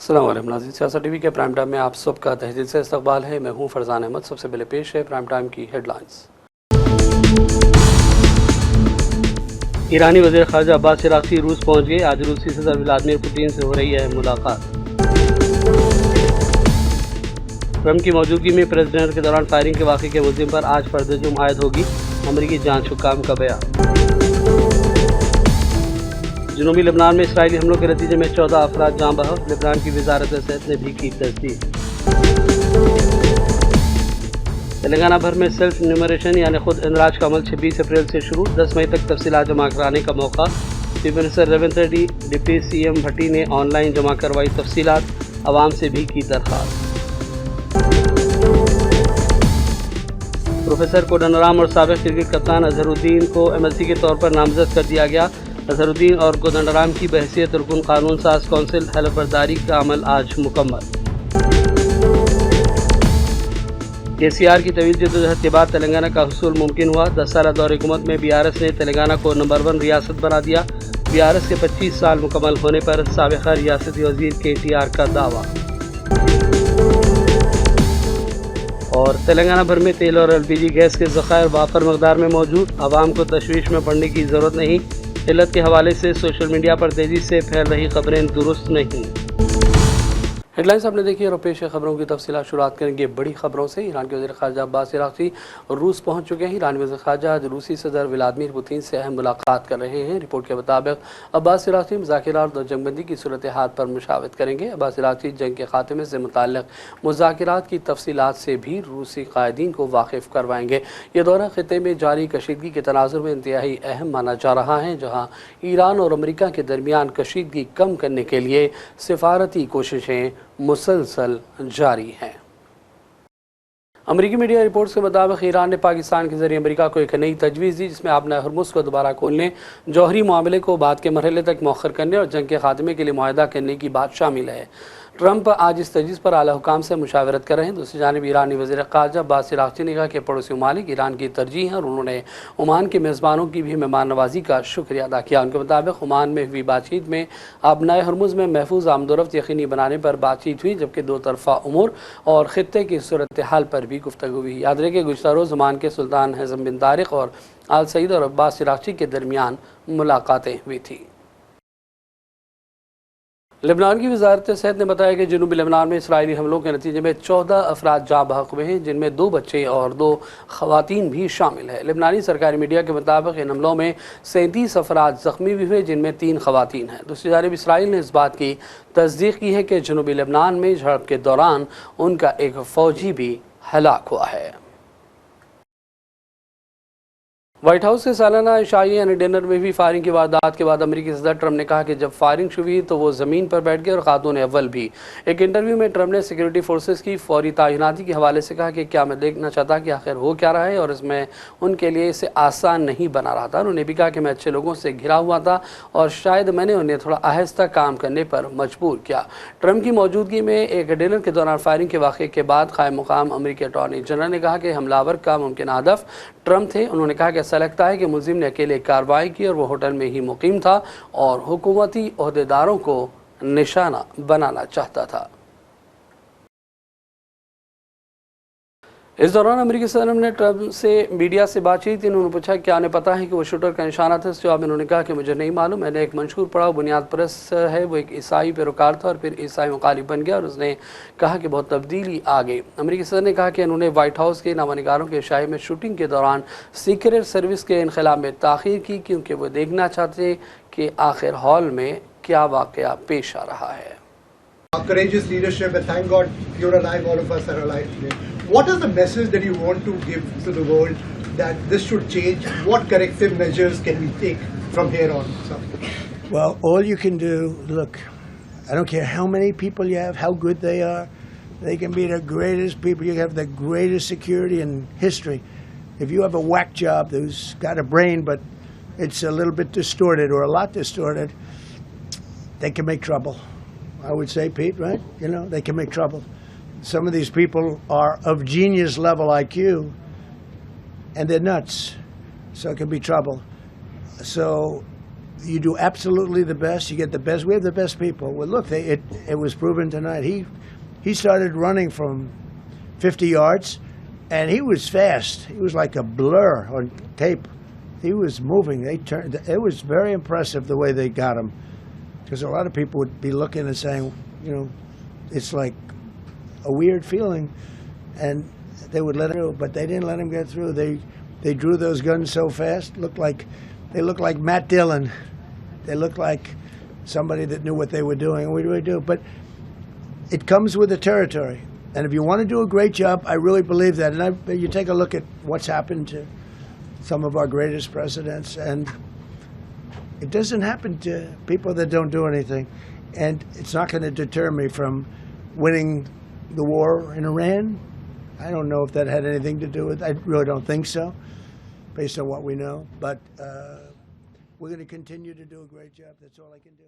अस्सलाम वालेकुम नाज़रीन, सियासत टीवी के प्राइम टाइम में आप सबका तहे से इस्तकबाल है। मैं हूं फरजान अहमद। सबसे पहले पेश है प्राइम टाइम की हेडलाइंस। ईरानी वज़ीर ख़ारजा अब्बास इराक़ची रूस पहुंच गए। आज रूसी सदर व्लादिमीर पुतिन से हो रही है मुलाकात। ट्रंप की मौजूदगी में प्रेसिडेंट के दौरान फायरिंग के वाक़े के मुल्ज़िम पर आज फर्द-ए-जुर्म आयद होगी। अमरीकी जांच हुक्काम का बयान। जनूबी लेबनान में इसराइली हमलों के नतीजे में 14 अफराद जाँ बहक। लेबनान की वज़ारत सेहत ने भी की तस्दीक। तेलंगाना भर में सेल्फ न्यूमरेशन यानी खुद इंदराज का अमल 26 अप्रैल से शुरू। 10 मई तक तफसीलात जमा कराने का मौका। Chief minister Revanth Reddy, deputy CM भट्टी ने ऑनलाइन जमा करवाई तफसीलात। अवाम से भी की दरख्वास्त। प्रोफेसर कोदंडराम और साबिक क्रिकेट कप्तान अजहरुद्दीन को MLC के तौर पर नामजद कर दिया गया। अजहरुद्दीन और कोदंडराम की बहसियत रुकन कानून साज कौंसिल हलफबरदारी का अमल आज मुकम्मल। KCR की तवील जद्दोजहद के बाद तेलंगाना का हुसूल मुमकिन हुआ। 10 साल दौर हुकूमत में BRS ने तेलंगाना को नंबर 1 रियासत बना दिया। BRS के 25 साल मुकम्मल होने पर साबिक़ा रियासती वज़ीर KTR का दावा। और तेलंगाना भर में तेल और LPG गैस के ज़खायर वाफर मकदार में मौजूद। आवाम को तशवीश में पड़ने की ज़रूरत नहीं। किल्लत के हवाले से सोशल मीडिया पर तेज़ी से फैल रही खबरें दुरुस्त नहीं। हेडलाइंस आपने देखी और पेश है खबरों की तफसीलात। शुरुआत करेंगे बड़ी खबरों से। ईरान के वज़ीर ख़ारजा अब्बास इराक़ची रूस पहुंच चुके हैं। ईरानी वज़ीर ख़ारजा आज रूसी सदर व्लादिमीर पुतिन से अहम मुलाकात कर रहे हैं। रिपोर्ट के मुताबिक अब्बास इराक़ची मुज़ाकिरात और जंगबंदी की सूरत हाल पर मुशावरत करेंगे। अब्बास इराक़ची जंग के खात्मे से मुताल्लिक़ मुज़ाकिरात की तफसीलात से भी रूसी क़ायदीन को वाकिफ़ करवाएंगे। ये दौरा ख़ित्ते में जारी कशीदगी के तनाज़ुर में इंतहाई अहम माना जा रहा है, जहाँ ईरान और अमरीका के दरमियान कशीदगी कम करने के लिए सिफारती कोशिशें मुसलसल जारी हैं। अमरीकी मीडिया रिपोर्ट्स के मुताबिक ईरान ने पाकिस्तान के जरिए अमरीका को एक नई तजवीज़ दी, जिसमें आपने हरमुज़ को दोबारा खोलने, जौहरी मामले को बाद के मरहले तक मौखर करने और जंग के खात्मे के लिए मुआहदा करने की बात शामिल है। ट्रंप आज इस तजवीज़ पर आला हुकाम से मुशावरत कर रहे हैं। दूसरी जानिब ईरानी वज़ीर ख़ारजा अब्बास इराक़ची ने कहा कि पड़ोसी ममालिक ईरान की तरजीह हैं और उन्होंने ओमान के मेज़बानों की भी मेहमान नवाजी का शुक्रिया अदा किया। उनके मुताबिक ओमान में हुई बातचीत में आबनाए हरमुज़ में महफूज आमदोरफ्त यकीनी बनाने पर बातचीत हुई, जबकि दो तरफ़ा उमूर और ख़ित्ते की सूरत हाल पर भी गुफ्तगू हुई। याद रहे कि गुज़श्ता रोज़ ओमान के सुल्तान हैज़म बिन तारिक और आल सईद और अब्बास इराक़ची के दरमियान मुलाकातें हुई थी। लेबनान की वज़ारत सेहत ने बताया कि जनूबी लेबनान में इसराइली हमलों के नतीजे में 14 अफराद जाँ बहक हुए हैं, जिनमें 2 बच्चे और 2 ख़वातीन भी शामिल है। लेबनानी सरकारी मीडिया के मुताबिक इन हमलों में 37 अफराद ज़ख्मी भी हुए, जिनमें 3 ख़वातीन हैं। दूसरी जानिब इसराइल ने इस बात की तस्दीक की है कि जनूबी लेबनान में झड़प के दौरान उनका एक फ़ौजी भी हलाक हुआ है। व्हाइट हाउस के सालाना इशाई यानी डिनर में भी फायरिंग की वारदात के बाद अमेरिकी सदर ट्रंप ने कहा कि जब फायरिंग शुरू हुई तो वो ज़मीन पर बैठ गए और खातून अव्वल भी। एक इंटरव्यू में ट्रंप ने सिक्योरिटी फोर्सेस की फौरी तैनाती के हवाले से कहा कि क्या मैं देखना चाहता कि आखिर हो क्या रहा है और इसमें उनके लिए इसे आसान नहीं बना रहा था। उन्होंने भी कहा कि मैं अच्छे लोगों से घिरा हुआ था और शायद मैंने उन्हें थोड़ा आहिस्ता काम करने पर मजबूर किया। ट्रंप की मौजूदगी में एक डिनर के दौरान फायरिंग के वाक़े के बाद क़ायम मुक़ाम अमेरिकी अटॉर्नी जनरल ने कहा कि हमलावर का मुमकिन हदफ ट्रंप थे। उन्होंने कहा कि ऐसा लगता है कि मुलजिम ने अकेले कार्रवाई की और वो होटल में ही मुकीम था और हुकूमती ओहदेदारों को निशाना बनाना चाहता था। इस दौरान अमेरिकी सदर ने ट्रंप से मीडिया से बातचीत की। उन्होंने पूछा क्या उन्हें पता है कि वो शूटर का निशाना था। इस जवाब में उन्होंने कहा कि मुझे नहीं मालूम। मैंने एक मंशूर पढ़ा, बुनियाद परस्त है, वो एक ईसाई पैरोकार था और फिर ईसाई मुखालिफ बन गया और उसने कहा कि बहुत तब्दीली आ गई। अमेरिकी सदर ने कहा कि उन्होंने व्हाइट हाउस के नवानिगारों के इशारे में शूटिंग के दौरान सीक्रेट सर्विस के इनखला में ताख़ीर की, क्योंकि वो देखना चाहते कि आखिर हॉल में क्या वाक़या पेश आ रहा है। Courageous leadership, and thank God you're alive, all of us are alive today. What is the message that you want to give to the world that this should change? What corrective measures can we take from here on? Well, all you can do, look, I don't care how many people you have, how good they are, they can be the greatest people, you have the greatest security in history. If you have a whack job who's got a brain but it's a little bit distorted or a lot distorted, they can make trouble. I would say, Pete, right? You know, they can make trouble. Some of these people are of genius level IQ, and they're nuts, so it can be trouble. So you do absolutely the best. You get the best. We have the best people. Well, look, it was proven tonight. He started running from 50 yards, and he was fast. He was like a blur on tape. He was moving. They turned. It was very impressive the way they got him, because a lot of people would be looking and saying, it's like a weird feeling, and they would let him through, but they didn't let him get through. They drew those guns so fast. They looked like Matt Dillon. They looked like somebody that knew what they were doing. What do we do? But it comes with the territory. And if you want to do a great job, I really believe that. And you take a look at what's happened to some of our greatest presidents, and it doesn't happen to people that don't do anything. And it's not going to deter me from winning the war in Iran. I don't know if that had anything to do with it. I really don't think so, based on what we know. But we're going to continue to do a great job. That's all I can do.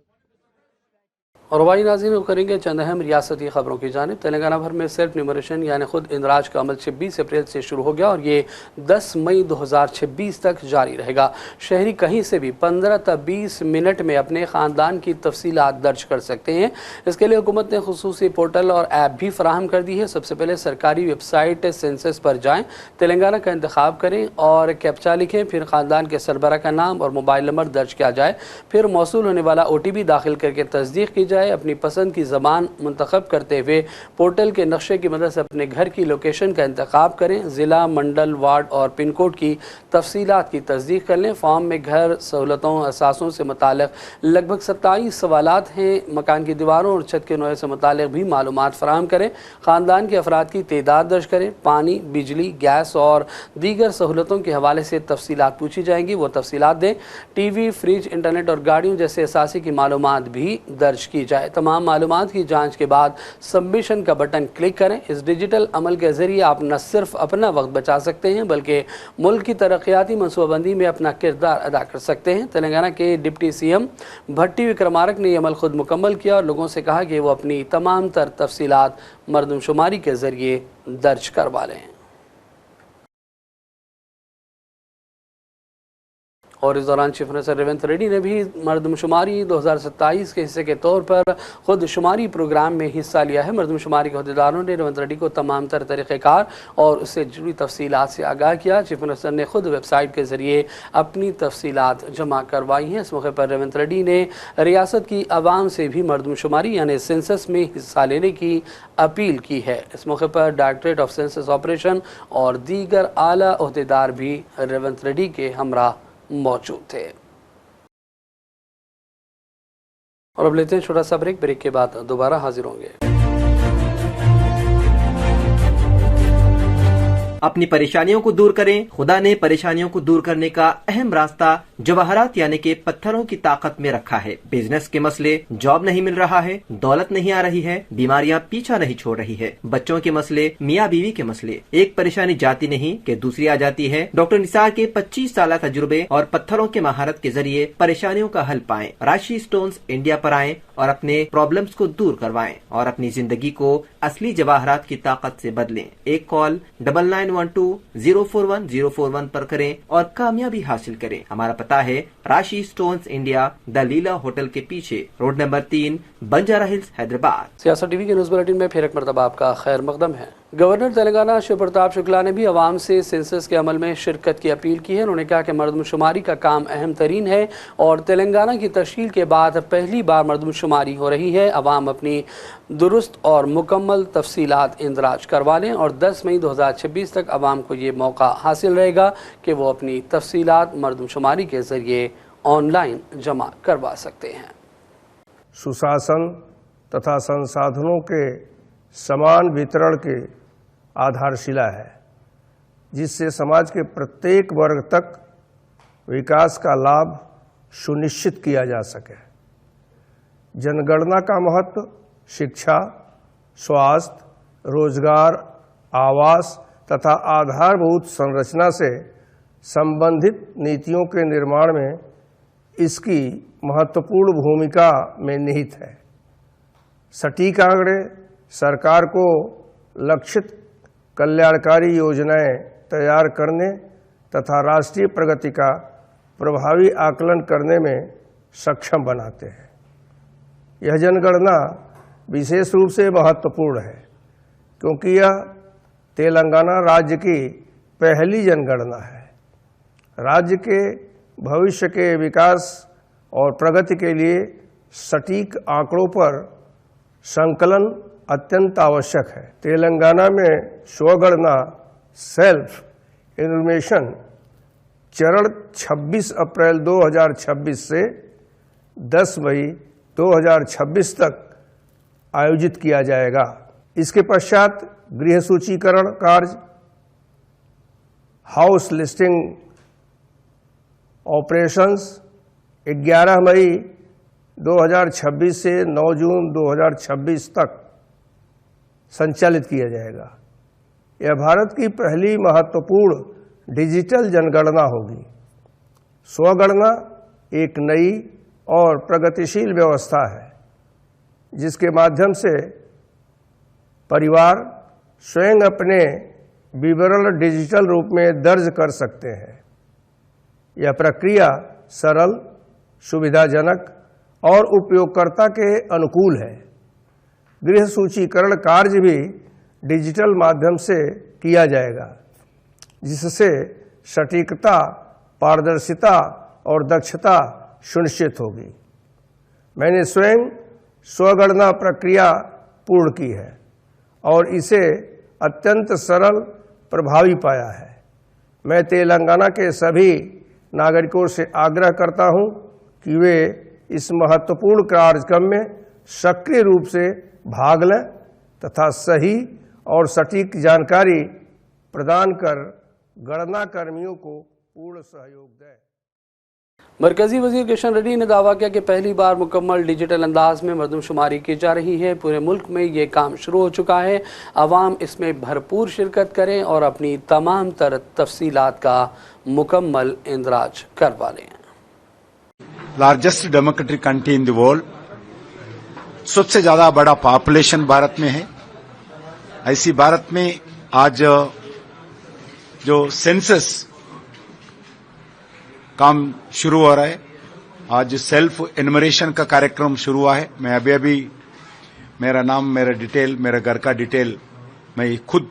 और भाई नाज़रीन करेंगे चंद अहम रियासती खबरों की जानिब। तेलंगाना भर में सेल्फ न्यूमरेशन यानी खुद इंदराज का अमल 26 अप्रैल से शुरू हो गया और ये 10 मई 2026 तक जारी रहेगा। शहरी कहीं से भी 15 से 20 मिनट में अपने ख़ानदान की तफसीलात दर्ज कर सकते हैं। इसके लिए हुकूमत ने खुसूसी पोर्टल और ऐप भी फराहम कर दी है। सबसे पहले सरकारी वेबसाइट सेंसस पर जाएँ, तेलंगाना का इंतखाब करें और कैप्चा लिखें, फिर ख़ानदान के सरबरा का नाम और मोबाइल नंबर दर्ज किया जाए, फिर मौसूल होने वाला OTP दाखिल करके तस्दीक की जाए। अपनी पसंद की ज़बान मुंतखब करते हुए पोर्टल के नक्शे की मदद से अपने घर की लोकेशन का इंतखाब करें। ज़िला, मंडल, वार्ड और पिन कोड की तफसीलात की तस्दीक कर लें। फॉर्म में घर, सहूलतों, असासों से मुतालिक लगभग 27 सवालात हैं। मकान की दीवारों और छत के नोए से मुतालिक भी मालूमात फराहम करें। ख़ानदान के अफराद की तादाद दर्ज करें। पानी, बिजली, गैस और दीगर सहूलतों के हवाले से तफसीलात पूछी जाएंगी, वो तफसीलात दें। TV, फ्रिज, इंटरनेट और गाड़ियों जैसे असासी की मालूमात भी दर्ज की जाए। तमाम मालूमात की जांच के बाद सबमिशन का बटन क्लिक करें। इस डिजिटल अमल के ज़रिए आप न सिर्फ अपना वक्त बचा सकते हैं बल्कि मुल्क की तरक्याती मनसूबाबंदी में अपना किरदार अदा कर सकते हैं। तेलंगाना के डिप्टी CM भट्टी विक्रमारक ने यह अमल खुद मुकम्मल किया और लोगों से कहा कि वो अपनी तमाम तर तफसीलात मरदमशुमारी के ज़रिए दर्ज करवा लें। और इस दौरान चीफ मिनिस्टर रेवंत रेड्डी ने भी मरदमशुमारी 2027 के हिस्से के तौर पर खुद शुमारी प्रोग्राम में हिस्सा लिया है। मरदमशुमारी के अहदेदारों ने रेवंत रेड्डी को तमाम तर तरीक़ेकार और उससे जुड़ी तफसीलात से आगाह किया। चीफ मिनिस्टर ने खुद वेबसाइट के ज़रिए अपनी तफसीलात जमा करवाई हैं। इस मौके पर रेवंत रेड्डी ने रियासत की आवाम से भी मरदमशुमारी यानी सेंसस में हिस्सा लेने की अपील की है। इस मौके पर डायरेक्टरेट ऑफ सेंसस ऑपरेशन और दीगर आला अहदेदार भी रेवंत रेड्डी के हमरा मौजूद थे। और अब लेते हैं छोटा सा ब्रेक के बाद दोबारा हाजिर होंगे। अपनी परेशानियों को दूर करें। खुदा ने परेशानियों को दूर करने का अहम रास्ता जवाहरात यानी के पत्थरों की ताकत में रखा है। बिजनेस के मसले, जॉब नहीं मिल रहा है, दौलत नहीं आ रही है, बीमारियां पीछा नहीं छोड़ रही है, बच्चों के मसले, मियाँ बीवी के मसले, एक परेशानी जाती नहीं कि दूसरी आ जाती है। डॉक्टर निसार के 25 साल तजुर्बे और पत्थरों के महारत के जरिए परेशानियों का हल पाएं। राशि स्टोन्स इंडिया पर आएं और अपने प्रॉब्लम्स को दूर करवाएं और अपनी जिंदगी को असली जवाहरात की ताकत से बदलें। एक कॉल 9912-041-041 पर करें और कामयाबी हासिल करें। हमारा पता है राशि stones India, the Leela hotel के पीछे, road number 3, Banjara hills, Hyderabad. सियासत टीवी के न्यूज़ बुलेटिन में फिर एक मरतबा आपका खैर मकदम है। गवर्नर तेलंगाना शिव प्रताप शुक्ला ने भी आवाम से सेंसस के अमल में शिरकत की अपील की है। उन्होंने कहा कि मरदमशुमारी का काम अहम तरीन है और तेलंगाना की तश्कील के बाद पहली बार मरदमशुमारी हो रही है। आवाम अपनी दुरुस्त और मुकम्मल तफसीलात इंदराज करवा लें और 10 मई 2026 तक आवाम को ये मौका हासिल रहेगा कि वो अपनी तफसीलात मरदमशुमारी के ज़रिए ऑनलाइन जमा करवा सकते हैं। सुशासन तथा संसाधनों के समान वितरण के आधारशिला है, जिससे समाज के प्रत्येक वर्ग तक विकास का लाभ सुनिश्चित किया जा सके। जनगणना का महत्व शिक्षा, स्वास्थ्य, रोजगार, आवास तथा आधारभूत संरचना से संबंधित नीतियों के निर्माण में इसकी महत्वपूर्ण भूमिका में निहित है। सटीक आंकड़े सरकार को लक्षित कल्याणकारी योजनाएं तैयार करने तथा राष्ट्रीय प्रगति का प्रभावी आकलन करने में सक्षम बनाते हैं। यह जनगणना विशेष रूप से महत्वपूर्ण है क्योंकि यह तेलंगाना राज्य की पहली जनगणना है। राज्य के भविष्य के विकास और प्रगति के लिए सटीक आंकड़ों पर संकलन अत्यंत आवश्यक है। तेलंगाना में स्वगणना सेल्फ इन्फॉर्मेशन चरण 26 अप्रैल 2026 से 10 मई 2026 तक आयोजित किया जाएगा। इसके पश्चात गृह सूचीकरण कार्य, हाउस लिस्टिंग ऑपरेशंस 11 मई 2026 से 9 जून 2026 तक संचालित किया जाएगा। यह भारत की पहली महत्वपूर्ण डिजिटल जनगणना होगी। स्वगणना एक नई और प्रगतिशील व्यवस्था है जिसके माध्यम से परिवार स्वयं अपने विवरण डिजिटल रूप में दर्ज कर सकते हैं। यह प्रक्रिया सरल, सुविधाजनक और उपयोगकर्ता के अनुकूल है। गृह सूचीकरण कार्य भी डिजिटल माध्यम से किया जाएगा जिससे सटीकता, पारदर्शिता और दक्षता सुनिश्चित होगी। मैंने स्वयं स्वगणना प्रक्रिया पूर्ण की है और इसे अत्यंत सरल, प्रभावी पाया है। मैं तेलंगाना के सभी नागरिकों से आग्रह करता हूं कि वे इस महत्वपूर्ण कार्यक्रम में सक्रिय रूप से भाग लें तथा सही और सटीक जानकारी प्रदान कर गणना कर्मियों को पूर्ण सहयोग दें। मरकजी वजीर किशन रेड्डी ने दावा किया कि पहली बार मुकम्मल डिजिटल अंदाज में मरदमशुमारी की जा रही है। पूरे मुल्क में ये काम शुरू हो चुका है। आवाम इसमें भरपूर शिरकत करें और अपनी तमाम तर तफसीलात का मुकम्मल इंदराज करवा लें। Largest democratic country in the world, सबसे ज्यादा बड़ा पॉपुलेशन भारत में है। ऐसी भारत में आज जो सेंसस काम शुरू हो रहा है, आज सेल्फ एनुमरेशन का कार्यक्रम शुरू हुआ है। मैं अभी मेरा नाम, मेरा डिटेल, मेरा घर का डिटेल मैं खुद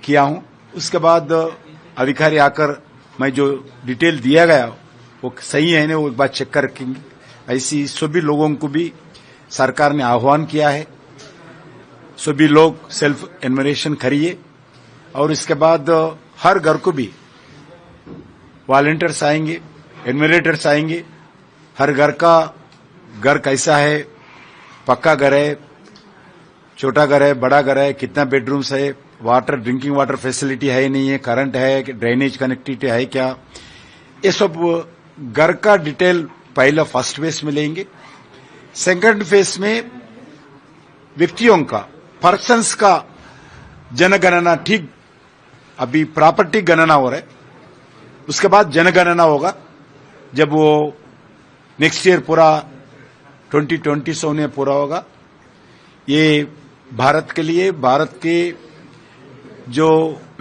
किया हूं। उसके बाद अधिकारी आकर मैं जो डिटेल दिया गया वो सही है ना, वो एक बार चेक कर रखेंगे। ऐसी सभी लोगों को भी सरकार ने आह्वान किया है, सभी लोग सेल्फ एनुमरेशन करिए और इसके बाद हर घर को भी वॉलंटियर्स आएंगे, एनुमरेटर्स आएंगे। हर घर कैसा है, पक्का घर है, छोटा घर है, बड़ा घर है, कितना बेडरूम्स है, वाटर, ड्रिंकिंग वाटर फैसिलिटी है नहीं है, करंट है, ड्रेनेज कनेक्टिविटी है क्या, ये सब घर का डिटेल पहला फर्स्ट फेज में लेंगे। सेकंड फेज में व्यक्तियों का, पर्सन्स का जनगणना, ठीक अभी प्रॉपर्टी गणना हो रहा है, उसके बाद जनगणना होगा जब वो नेक्स्ट ईयर पूरा 2020 में पूरा होगा। ये भारत के लिए, भारत के जो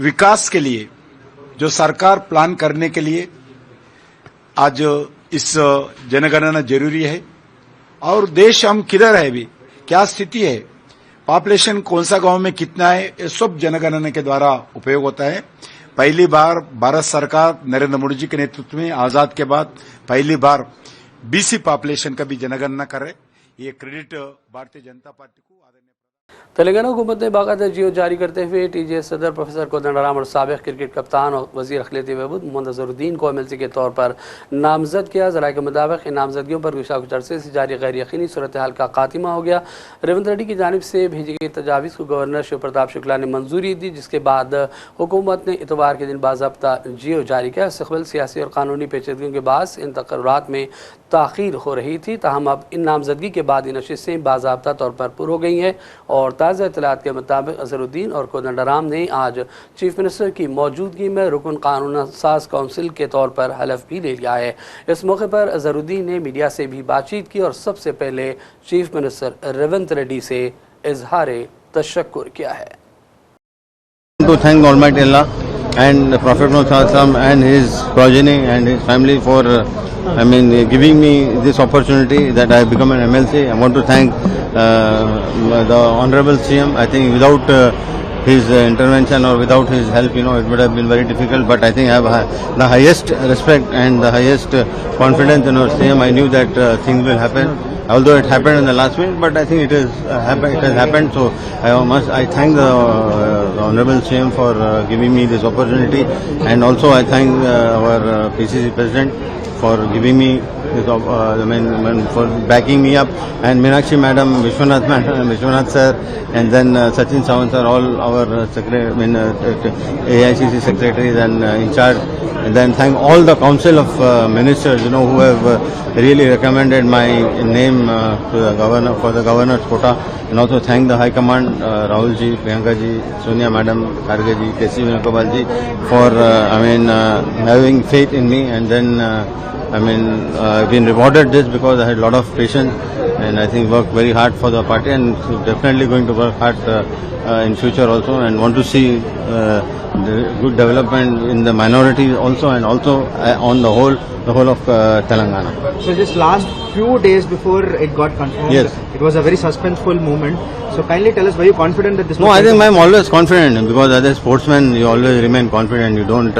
विकास के लिए, जो सरकार प्लान करने के लिए आज इस जनगणना जरूरी है। और देश हम किधर है, अभी क्या स्थिति है, पॉपुलेशन कौन सा गांव में कितना है, ये सब जनगणना के द्वारा उपयोग होता है। पहली बार भारत सरकार नरेंद्र मोदी जी के नेतृत्व में आजाद के बाद पहली बार बीसी पॉपुलेशन का भी जनगणना कर रहे। ये क्रेडिट भारतीय जनता पार्टी को। तेलंगाना हुकूमत ने बाकायदा जियो जारी करते हुए टीजे सदर प्रोफेसर कोदंडराम और साबिक क्रिकेट कप्तान और वजीर अखिलती बहबूद मोहम्मद अजहरुद्दीन को एमएलसी के तौर पर नामजद किया। जराये के मुताबिक इन नामजदगियों पर कुछ अरसे से जारी गैर यकीनी सूरत हाल का खात्मा हो गया। रेवंत रेड्डी की जानिब से भेजी गई तजावीज़ को गवर्नर शिव प्रताप शुक्ला ने मंजूरी दी, जिसके बाद हुकूमत ने इतवार के दिन बाज़ाब्ता जियो जारी किया। इस्तक़बाल सियासी और कानूनी पेचीदगियों के बायस इन तकर्रात में ताख़ीर हो रही थी, ताहम अब इन नामजदगी के बाद इन नशिस्तें बाज़ाब्ता तौर पर पुर हो गई हैं और ताज़ा इत्तलात के मुताबिक अजहरुद्दीन और कोदंडराम ने आज चीफ मिनिस्टर की मौजूदगी में रुकन कानून साज काउंसिल के तौर पर हलफ भी ले लिया है। इस मौके पर अजहरुद्दीन ने मीडिया से भी बातचीत की और सबसे पहले चीफ मिनिस्टर रेवंत रेड्डी से इजहार तशक्कुर किया है। To thank Almighty Allah and Prophet Muhammad and his progeny and his family for giving me this opportunity that I have become an MLC. I want to thank the Honorable CM. I think without his intervention or without his help, it would have been very difficult. But I think I have the highest respect and the highest confidence in our CM. I knew that things will happen. Although it happened in the last minute, but I think it has happened. So I thank the Honorable CM for giving me this opportunity, and also I thank our PCC President for giving me this, for backing me up, and Meenakshi Madam, Vishwanath Sir, and then Sachin Sawant Sir, all our AICC secretaries and in charge. And then thank all the Council of Ministers, who have really recommended my name to the governor for the governor's quota, and also thank the High Command, Rahul ji, Priyanka ji, Sonia Madam, Kharge ji, KC Venugopal ji, for having faith in me, and then I've been rewarded this because I had a lot of patience, and I think worked very hard for the party, and definitely going to work hard in future also, and want to see good development in the minorities also, and also on the whole of Telangana. So just last few days before it got confirmed, yes, it was a very suspenseful moment. So kindly tell us, were you confident that this? No, I think I'm always confident, because as a sportsman you always remain confident. You don't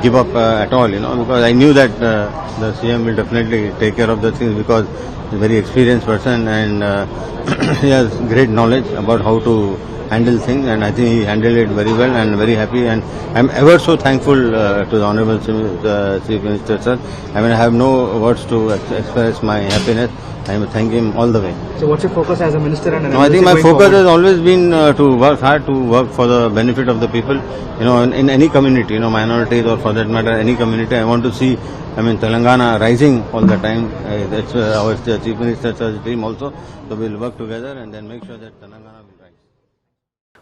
give up at all, because I knew that the CM will definitely take care of the things, because he's a very experienced person, and he has great knowledge about how to handle things, and I think he handled it very well, and very happy, and I'm ever so thankful to the Honorable Chief Minister, sir. I have no words to express my happiness. I thank him all the way. So what's your focus as a minister and an I think my focus forward? has always been to work hard, to work for the benefit of the people, in any community, minorities, or for that matter any community. I want to see Telangana rising all the time. That's our Chief Minister's dream also. So we'll work together and then make sure that Telangana will rise.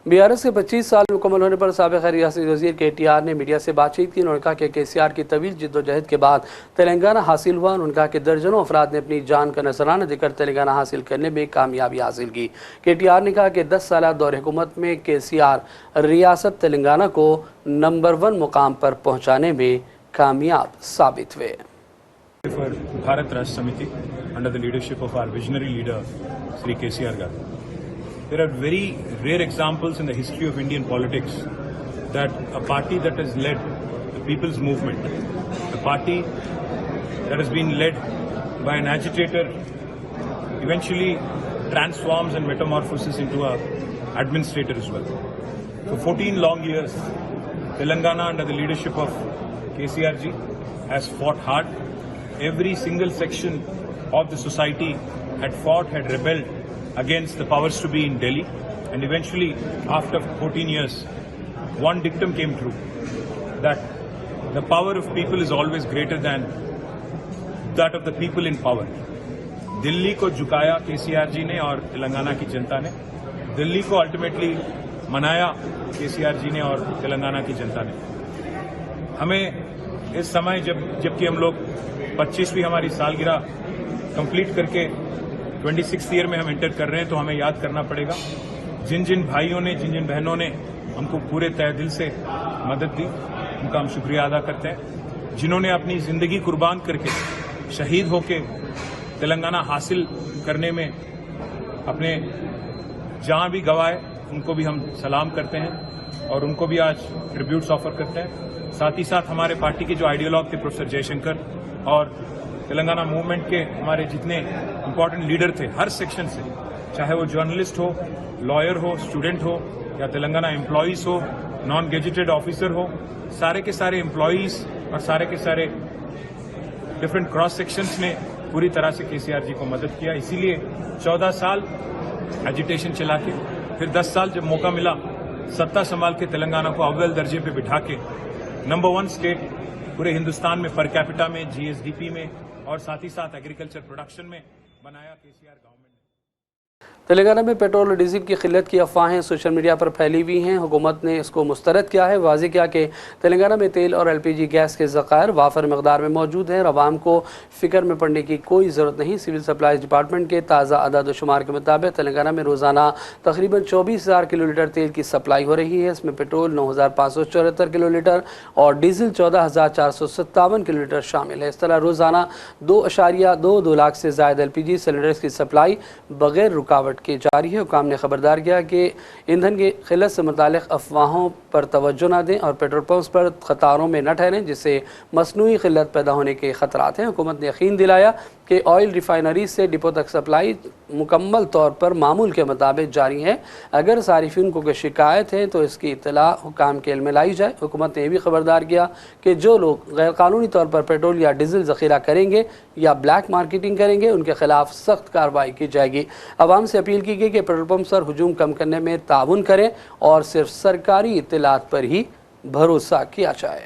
BRS के 25 साल मुकम्मल होने पर साबिक़ रियासती वज़ीर KTR ने media से बातचीत की। उन्होंने कहा कि KCR की तवील जिद्दोजहद के बाद तेलंगाना हासिल हुआ। उन्होंने कहा कि दर्जनों अफराद ने अपनी जान का नजराना देकर तेलंगाना हासिल करने में कामयाबी हासिल की। KTR ने कहा कि 10 साल दौर हुकूमत में KCR रियासत तेलंगाना को नंबर 1 मुकाम पर पहुँचाने में कामयाब साबित हुए। For Bharat Rashtra Samiti, under the leadership of our visionary leader, Sri KCR Garu. There are very rare examples in the history of Indian politics that a party that has led the people's movement, a party that has been led by an agitator, eventually transforms and metamorphoses into an administrator as well. For 14 long years, Telangana, under the leadership of KCRG, has fought hard. Every single section of the society had fought, had rebelled against the powers to be in Delhi, and eventually, after 14 years, one dictum came true, that the power of people is always greater than that of the people in power. Delhi को झुकाया KCR जी ने और तेलंगाना की जनता ने, दिल्ली को ultimately मनाया KCR जी ने और तेलंगाना की जनता ने। हमें इस समय जबकि हम लोग 25वीं हमारी सालगिरह कंप्लीट करके 26th ईयर में हम एंटर कर रहे हैं, तो हमें याद करना पड़ेगा जिन जिन भाइयों ने, जिन जिन बहनों ने हमको पूरे तहे दिल से मदद दी, उनका हम शुक्रिया अदा करते हैं। जिन्होंने अपनी जिंदगी कुर्बान करके, शहीद होके तेलंगाना हासिल करने में अपने जान भी गंवाए, उनको भी हम सलाम करते हैं और उनको भी आज ट्रिब्यूट्स ऑफर करते हैं। साथ ही साथ हमारे पार्टी के जो आइडियोलॉग थे प्रोफेसर जयशंकर और तेलंगाना मूवमेंट के हमारे जितने इम्पोर्टेंट लीडर थे, हर सेक्शन से, चाहे वो जर्नलिस्ट हो, लॉयर हो, स्टूडेंट हो, या तेलंगाना एम्प्लॉइज हो, नॉन गेजेटेड ऑफिसर हो, सारे के सारे एम्प्लॉइज और सारे के सारे डिफरेंट क्रॉस सेक्शंस ने पूरी तरह से KCR जी को मदद किया। इसीलिए 14 साल एजिटेशन चला के फिर 10 साल जब मौका मिला सत्ता संभाल के तेलंगाना को अव्वल दर्जे पे बिठा के नंबर 1 स्टेट पूरे हिंदुस्तान में पर कैपिटा में, GSDP में और साथ ही साथ एग्रीकल्चर प्रोडक्शन में बनाया KCR गवर्नमेंट। तेलंगाना में पेट्रोल और डीजल की किल्लत की अफवाहें सोशल मीडिया पर फैली हुई हैं। हुकूमत ने इसको मुस्तरद किया है। वाज़ेह किया कि तेलंगाना में तेल और LPG गैस के ज़खायर वाफर मकदार में मौजूद हैं और आवाम को फ़िक्र में पड़ने की कोई ज़रूरत नहीं। सिविल सप्लाईज डिपार्टमेंट के ताज़ा अदाद शुमार के मुताबिक तेलंगाना में रोज़ाना तकरीबन 24,000 किलोलीटर तेल की सप्लाई हो रही है। इसमें पेट्रोल 9,574 किलोलीटर और डीजल 14,457 किलोलीटर शामिल है। इस तरह रोज़ाना 2.2 लाख से ज़ायद LPG सिलेंडर्स की सप्लाई बग़ैर रुकावट के जारी है। हुकाम ने खबरदार किया कि ईंधन की किल्लत से मुतालिक अफवाहों पर तवज्जो न दें और पेट्रोल पंप्स पर कतारों में न ठहरें, जिससे मसनूई किल्लत पैदा होने के खतरात हैं। हुकूमत ने यकीन दिलाया कि ऑयल रिफाइनरी से डिपो तक सप्लाई मुकम्मल तौर पर मामूल के मुताबिक जारी है। अगर सारिफिन को कोई शिकायत है तो इसकी इत्तला हुकाम के इल्म में लाई जाए। हुकूमत ने यह भी खबरदार किया कि जो लोग गैर कानूनी तौर पर पेट्रोल या डीजल ज़ख़ीरा करेंगे या ब्लैक मार्केटिंग करेंगे उनके खिलाफ सख्त कार्रवाई की जाएगी। आवाम से अपील की गई कि पेट्रोल पंप पर हुजूम कम करने में ताउन करें और सिर्फ सरकारी इत्तलात पर ही भरोसा किया जाए।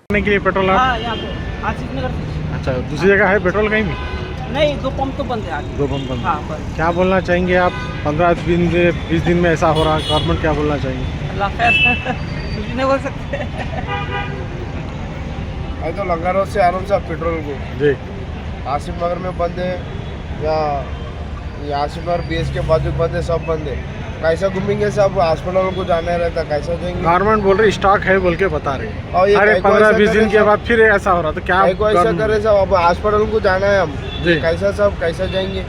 के लिए पेट्रोल यहाँ पे आशीष नगर। अच्छा, दूसरी जगह है पेट्रोल कहीं भी नहीं, 2 पंप तो बंद है आगे। 2 पंप बंद। हाँ, बंद। क्या बोलना चाहेंगे आप? 15-20 दिन में ऐसा हो रहा है, गवर्नमेंट क्या बोलना चाहेंगे? अल्लाह खैर कुछ नहीं बोल सकते। तो लंगारो से आराम से पेट्रोल को जी आसिफ नगर में बंद है या आसिफ नगर BS के बाजू बंद है, सब बंद है। कैसा घूमेंगे सब? हॉस्पिटल को जाना रहता, कैसा जाएंगे? गवर्नमेंट बोल रही स्टॉक है बोल के बता रहे और ये अरे 15-20 दिन के बाद फिर ऐसा हो रहा तो क्या ऐसा करे सब? अब हॉस्पिटल को जाना है हम, कैसा सब कैसा जाएंगे?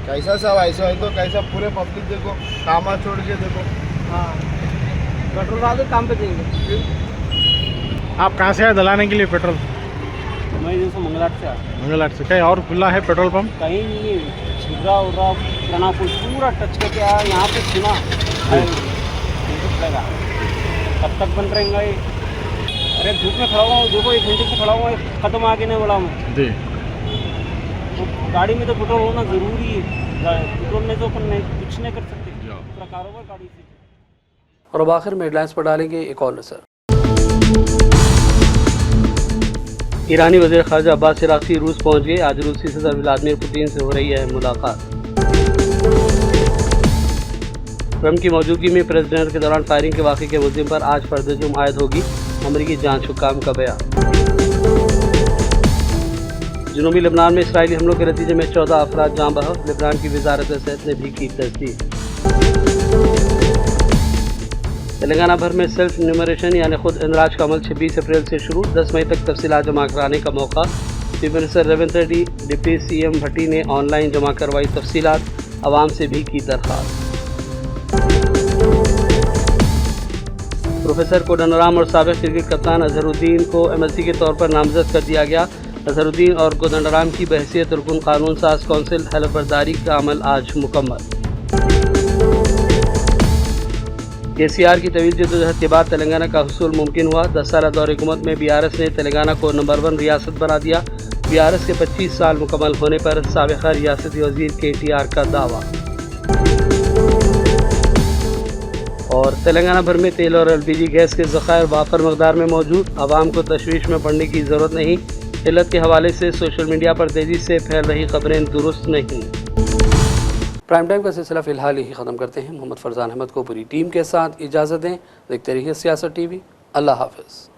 कैसा सब ऐसा है तो कैसा पूरे पब्लिक देखो काम छोड़ के देखो। हाँ, पेट्रोल वाले काम पे देंगे। आप कहाँ से आए दलाने के लिए पेट्रोल? मैं जैसे मंगलाट से आया। मंगलाट से। कहीं और खुला है पेट्रोल पंप? कहीं नहीं है, छिद्रा उर्रा खानापुर पूरा टच करके आया। यहाँ पे सुना लगा कब तक बन रहेगा ये? अरे धूप में खड़ा हुआ हूँ, देखो 1 घंटे से खड़ा हुआ है, ख़त्म आगे नहीं बढ़ा हूँ जी। तो गाड़ी में तो पेट्रोल होना ज़रूरी है। पेट्रोल नहीं तो अपन कुछ नहीं कर सकते, पूरा कारोबार गाड़ी से। और अब आखिर में हेडलाइंस पर डालेंगे एक और नज़र। ईरानी वज़ीर ख़ारजा अब्बास इराक़ी रूस पहुँच गए। आज रूसी सदर व्लादिमीर पुतिन से हो रही है मुलाकात। ट्रंप की मौजूदगी में प्रेस डिनर के दौरान फायरिंग के वाक़े के मुल्ज़िम पर आज फर्द-ए-जुर्म आयद होगी। अमरीकी जांच हुक्काम का बयान। जनूबी लबनान में इसराइली हमलों के नतीजे में 14 अफराद जाँ बहक। लबनान की वज़ारत सेहत ने भी की तस्दीक। तेलंगाना भर में सेल्फ न्यूमरेशन यानी खुद इंदराज का अमल 26 अप्रैल से शुरू। 10 मई तक तफसीलात जमा कराने का मौका। Chief minister Revanth Reddy, deputy CM भट्टी ने ऑनलाइन जमा करवाई तफसीलात। आवाम से भी की दरख्वास्त। प्रोफेसर कोदंडराम और साबिक क्रिकेट कप्तान अजहरुद्दीन को MLC के तौर पर नामजद कर दिया गया। अजहरुद्दीन और कोदंडराम की बहसियत रुकन कानून साज कौंसिल हलफबरदारी का अमल आज मुकम्मल। KCR की तवील जद्दोजहद के बाद तेलंगाना का हुसूल मुमकिन हुआ। 10 साल दौर हुकूमत में BRS ने तेलंगाना को नंबर 1 रियासत बना दिया। BRS के 25 साल मुकम्मल होने पर साबिक़ा रियासती वज़ीर KTR का दावा। और तेलंगाना भर में तेल और LPG गैस के ज़खायर वाफर मकदार में मौजूद। आवाम को तशवीश में पड़ने की ज़रूरत नहीं। किल्लत के हवाले से सोशल मीडिया पर तेज़ी से फैल रही खबरें दुरुस्त नहीं। प्राइम टाइम का सिलसिला फ़िलहाल ही ख़त्म करते हैं। मोहम्मद फरजान अहमद को पूरी टीम के साथ इजाज़त दें। देखते रहिए सियासत TV। अल्लाह हाफ़िज़।